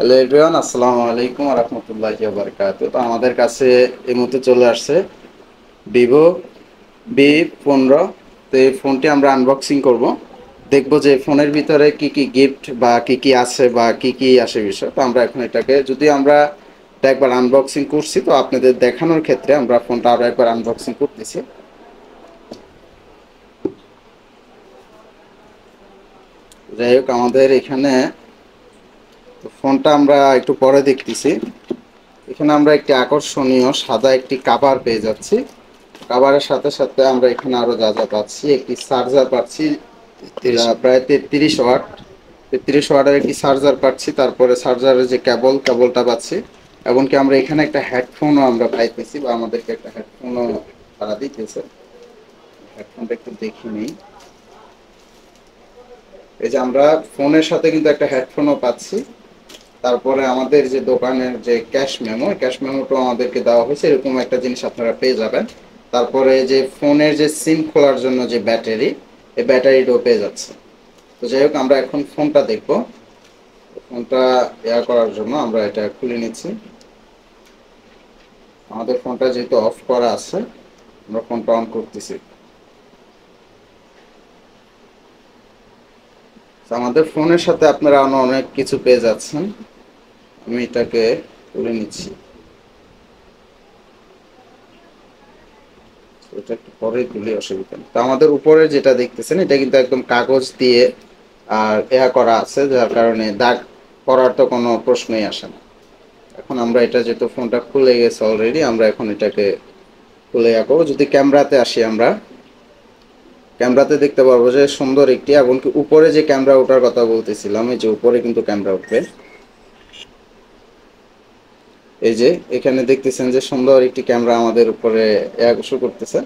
Hello everyone, আসসালামু আলাইকুম ওয়া রাহমাতুল্লাহি ওয়া বারাকাতুহু। তো আমাদের কাছে এই মুহূর্তে চলে আসছে ভিভো V15। তো এই ফোনটি আমরা আনবক্সিং করব, দেখব যে ফোনের ভিতরে কি কি গিফট বা কি কি আছে বা কি কি আসে বিষয়। তো আমরা এখন এটাকে যদি আমরা এটা একবার আনবক্সিং করছি, তো আপনাদের দেখানোর ক্ষেত্রে আমরা ফোনটা আরও একবার আনবক্সিং করতেছি। যাই হোক, আমাদের এখানে তো ফোনটা আমরা একটু পরে দেখতেছি। এখানে আমরা একটি আকর্ষণীয় সাদা একটি কাভার পেয়ে যাচ্ছি। কাভারের সাথে সাথে আমরা এখানে আরো যা যা পাচ্ছি, একটি চার্জার পাচ্ছি, যা প্রায় 33 ওয়াট। 33 ওয়াটের একটি চার্জার পাচ্ছি, তারপরে চার্জারের যে কেবলটা পাচ্ছি, এমনকি আমরা এখানে একটা হেডফোনও আমরা পাইতেছি, বা আমাদেরকে একটা হেডফোনও তারা দিতেছে। হেডফোনটা একটু দেখে নিই। এই যে আমরা ফোনের সাথে কিন্তু একটা হেডফোনও পাচ্ছি। তারপরে আমাদের যে দোকানের যে ক্যাশ মেমোটাও আমাদেরকে দেওয়া হয়েছে, এরকম একটা জিনিস আপনারা পেয়ে যাবেন। তারপরে যে ফোনের যে সিম খোলার জন্য যে ব্যাটারি, এই ব্যাটারিটাও পেয়ে যাচ্ছে। তো যাই হোক, আমরা এখন ফোনটা দেখব। ফোনটা করার জন্য আমরা এটা খুলে নিচ্ছি। আমাদের ফোনটা যেহেতু অফ করা আছে, আমরা ফোনটা অন করতেছি। তো আমাদের ফোনের সাথে আপনারা অনেক কিছু পেয়ে যাচ্ছেন। আমি এটাকে খুলে নিচ্ছি। এটা একটু পরে তুলে অসুবিধা নেই। তো আমাদের উপরে যেটা দেখতেছেন, এটা কিন্তু একদম কাগজ দিয়ে আর করা আছে, যার কারণে দাগ পড়ার তো কোনো প্রশ্নই আসে না। এখন আমরা এটা যেহেতু ফোনটা খুলে গেছে অলরেডি, আমরা এখন এটাকে খুলে করবো। যদি ক্যামেরাতে আসি, আমরা ক্যামেরাতে দেখতে পারবো যে সুন্দর একটি, এমনকি উপরে যে ক্যামেরা ওঠার কথা বলতেছিলাম, এই যে উপরে কিন্তু ক্যামেরা উঠবে। এই যে এখানে দেখতেছেন যে সুন্দর একটি ক্যামেরা আমাদের উপরে শো করতেছে।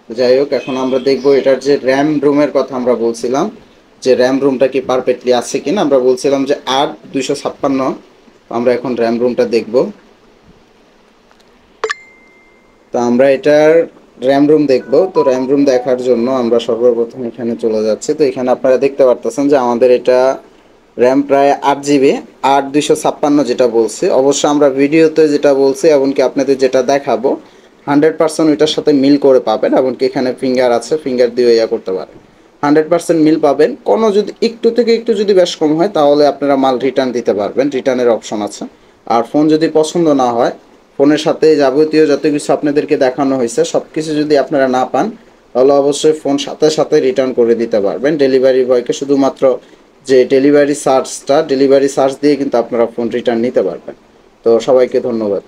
যাই হোক, এখন আমরা দেখব এটার যে র্যাম রুমের কথা আমরা বলছিলাম, যে র্যাম রুমটা কি পারফেক্টলি আছে কিনা। আমরা বলছিলাম যে 8 256। আমরা এখন র্যাম রুমটা দেখব। তো আমরা এটার র্যাম রুম দেখব। তো র্যাম রুম দেখার জন্য আমরা সর্বপ্রথম এখানে চলে যাচ্ছি। তো এখানে আপনারা দেখতে পারতেছেন যে আমাদের এটা র্যাম প্রায় 8 জিবি, 8 256 যেটা বলছে। অবশ্য আমরা ভিডিওতে যেটা বলছি এমনকি আপনাদের যেটা দেখাবো 100% ওইটার সাথে মিল করে পাবেন। এমনকি এখানে ফিঙ্গার আছে, ফিঙ্গার দিয়ে করতে পারেন। 100% মিল পাবেন। কোনো যদি একটু থেকে একটু যদি বেশ কম হয়, তাহলে আপনারা মাল রিটার্ন দিতে পারবেন, রিটার্নের অপশন আছে। আর ফোন যদি পছন্দ না হয়, ফোনের সাথে যাবতীয় যত কিছু আপনাদেরকে দেখানো হয়েছে সব কিছু যদি আপনারা না পান, তাহলে অবশ্যই ফোন সাথে সাথে রিটার্ন করে দিতে পারবেন। ডেলিভারি বয়কে শুধুমাত্র যে ডেলিভারি চার্জ দিয়ে কিন্তু আপনারা ফোন রিটার্ন নিতে পারবেন। তো সবাইকে ধন্যবাদ।